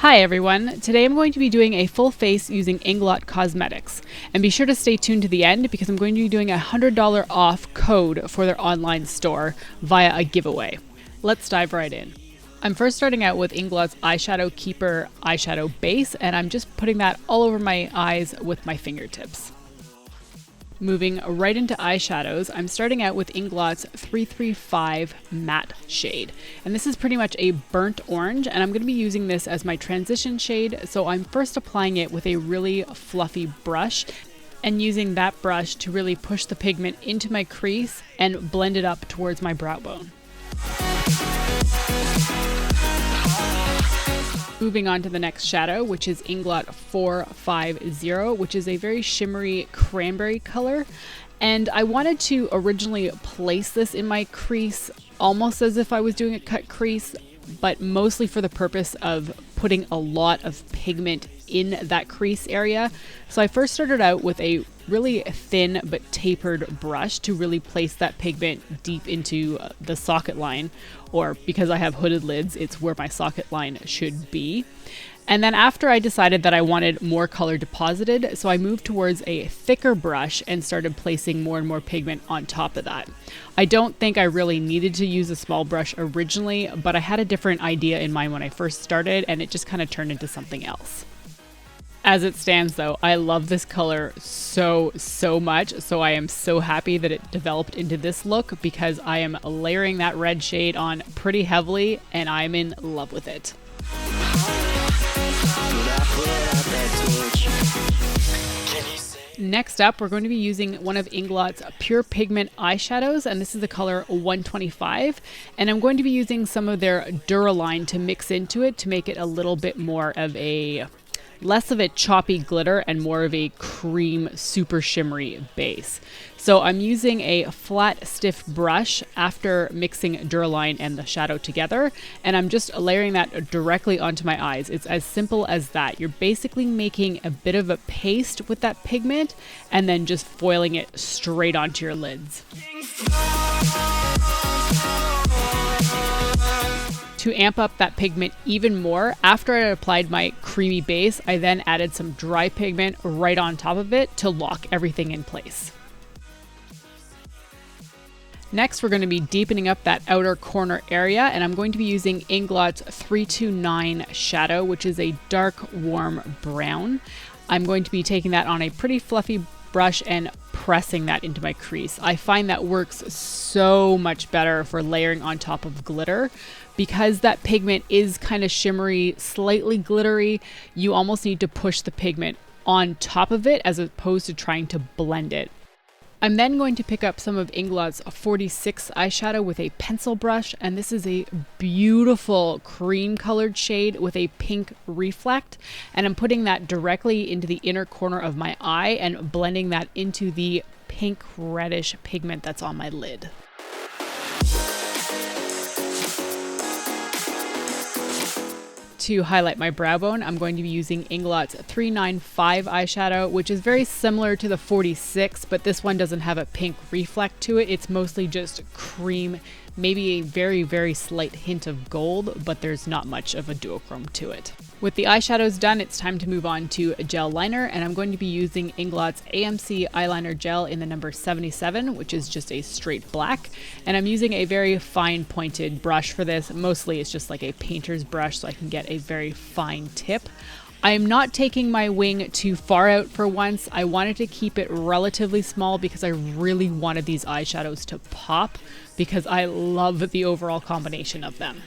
Hi everyone, today I'm going to be doing a full face using Inglot Cosmetics. And be sure to stay tuned to the end because I'm going to be doing a $100 off code for their online store via a giveaway. Let's dive right in. I'm first starting out with Inglot's Eyeshadow Keeper eyeshadow base, and I'm just putting that all over my eyes with my fingertips. Moving right into eyeshadows, I'm starting out with Inglot's 335 matte shade. And this is pretty much a burnt orange, and I'm going to be using this as my transition shade. So I'm first applying it with a really fluffy brush and using that brush to really push the pigment into my crease and blend it up towards my brow bone. Moving on to the next shadow, which is Inglot 450, which is a very shimmery cranberry color. And I wanted to originally place this in my crease almost as if I was doing a cut crease, but mostly for the purpose of putting a lot of pigment in that crease area. So I first started out with a really thin but tapered brush to really place that pigment deep into the socket line, or because I have hooded lids, it's where my socket line should be. And then after I decided that I wanted more color deposited, so I moved towards a thicker brush and started placing more and more pigment on top of that. I don't think I really needed to use a small brush originally, but I had a different idea in mind when I first started, and it just kind of turned into something else. As it stands though, I love this color so much, so I am so happy that it developed into this look because I am layering that red shade on pretty heavily and I'm in love with it. Next up, we're going to be using one of Inglot's Pure Pigment eyeshadows, and this is the color 125, and I'm going to be using some of their Duraline to mix into it to make it a little bit more of a less of a choppy glitter and more of a cream super shimmery base. So I'm using a flat stiff brush after mixing Duraline and the shadow together, and I'm just layering that directly onto my eyes. It's as simple as that. You're basically making a bit of a paste with that pigment and then just foiling it straight onto your lids. To amp up that pigment even more, after I applied my creamy base, I then added some dry pigment right on top of it to lock everything in place. Next, we're going to be deepening up that outer corner area, and I'm going to be using Inglot's 329 shadow, which is a dark, warm brown. I'm going to be taking that on a pretty fluffy brush and pressing that into my crease. I find that works so much better for layering on top of glitter. Because that pigment is kind of shimmery, slightly glittery, you almost need to push the pigment on top of it as opposed to trying to blend it. I'm then going to pick up some of Inglot's 46 eyeshadow with a pencil brush, and this is a beautiful cream colored shade with a pink reflect, and I'm putting that directly into the inner corner of my eye and blending that into the pink reddish pigment that's on my lid. To highlight my brow bone, I'm going to be using Inglot's 395 eyeshadow, which is very similar to the 46, but this one doesn't have a pink reflect to it. It's mostly just cream, maybe a very slight hint of gold, but there's not much of a duochrome to it. With the eyeshadows done, it's time to move on to a gel liner, and I'm going to be using Inglot's AMC Eyeliner Gel in the number 77, which is just a straight black, and I'm using a very fine pointed brush for this. Mostly it's just like a painter's brush so I can get a very fine tip. I am not taking my wing too far out for once. I wanted to keep it relatively small because I really wanted these eyeshadows to pop because I love the overall combination of them.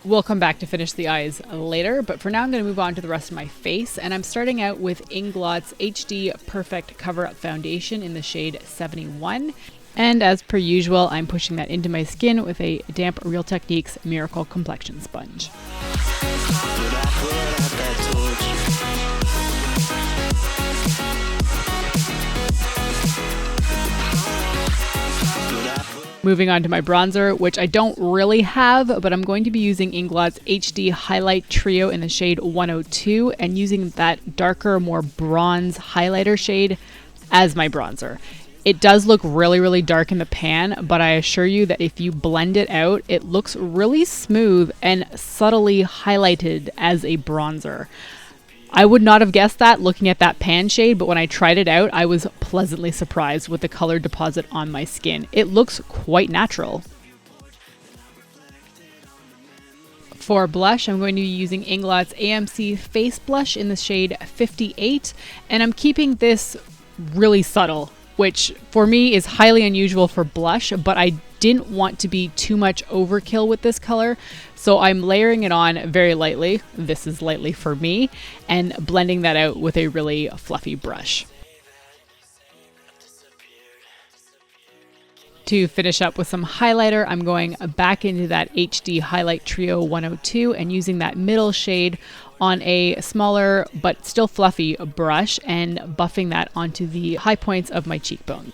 We'll come back to finish the eyes later, but for now I'm going to move on to the rest of my face, and I'm starting out with Inglot's HD Perfect Cover-Up Foundation in the shade 71. And as per usual, I'm pushing that into my skin with a damp Real Techniques Miracle Complexion Sponge. Moving on to my bronzer, which I don't really have, but I'm going to be using Inglot's HD Highlight Trio in the shade 102 and using that darker, more bronze highlighter shade as my bronzer. It does look really, really dark in the pan, but I assure you that if you blend it out, it looks really smooth and subtly highlighted as a bronzer. I would not have guessed that looking at that pan shade, but when I tried it out, I was pleasantly surprised with the color deposit on my skin. It looks quite natural. For blush, I'm going to be using Inglot's AMC Face Blush in the shade 58, and I'm keeping this really subtle, which for me is highly unusual for blush, but I didn't want to be too much overkill with this color, so I'm layering it on very lightly. This is lightly for me, and blending that out with a really fluffy brush. To finish up with some highlighter, I'm going back into that HD Highlight Trio 102 and using that middle shade on a smaller but still fluffy brush and buffing that onto the high points of my cheekbones.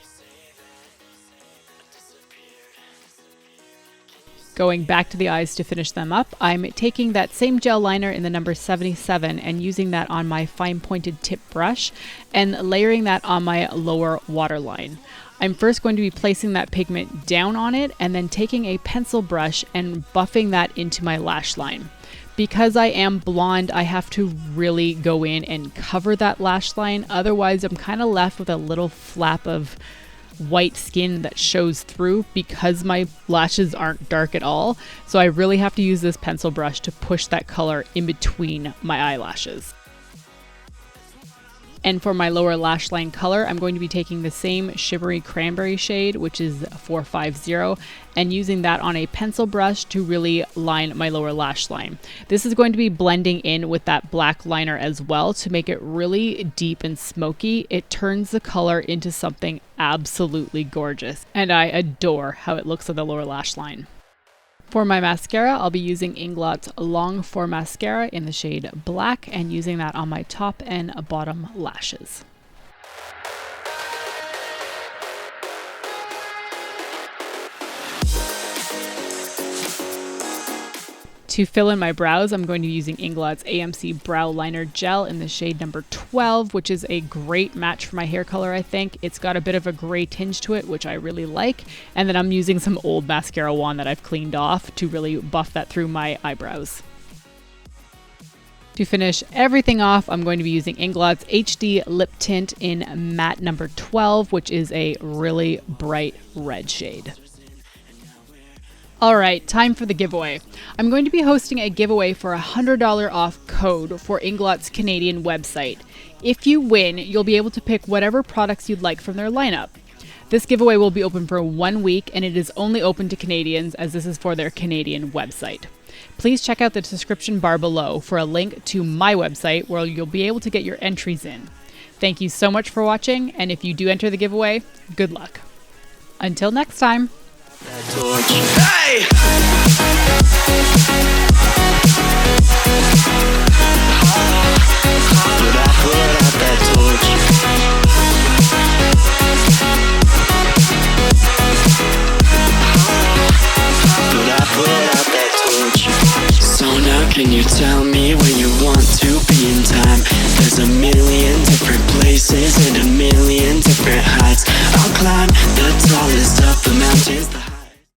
Going back to the eyes to finish them up, I'm taking that same gel liner in the number 77 and using that on my fine pointed tip brush and layering that on my lower waterline. I'm first going to be placing that pigment down on it and then taking a pencil brush and buffing that into my lash line. Because I am blonde, I have to really go in and cover that lash line. Otherwise, I'm kind of left with a little flap of white skin that shows through because my lashes aren't dark at all. So I really have to use this pencil brush to push that color in between my eyelashes. And for my lower lash line color, I'm going to be taking the same shimmery cranberry shade, which is 450, and using that on a pencil brush to really line my lower lash line. This is going to be blending in with that black liner as well to make it really deep and smoky. It turns the color into something absolutely gorgeous, and I adore how it looks on the lower lash line. For my mascara, I'll be using Inglot's Long For Mascara in the shade Black and using that on my top and bottom lashes. To fill in my brows, I'm going to be using Inglot's AMC Brow Liner Gel in the shade number 12, which is a great match for my hair color, I think. It's got a bit of a gray tinge to it, which I really like. And then I'm using some old mascara wand that I've cleaned off to really buff that through my eyebrows. To finish everything off, I'm going to be using Inglot's HD Lip Tint in matte number 12, which is a really bright red shade. All right, time for the giveaway. I'm going to be hosting a giveaway for a $100 off code for Inglot's Canadian website. If you win, you'll be able to pick whatever products you'd like from their lineup. This giveaway will be open for 1 week, and it is only open to Canadians as this is for their Canadian website. Please check out the description bar below for a link to my website where you'll be able to get your entries in. Thank you so much for watching, and if you do enter the giveaway, good luck. Until next time. Hey! So now can you tell me where you want to be in time? There's a million different places and a million different heights. I'll climb the tallest of the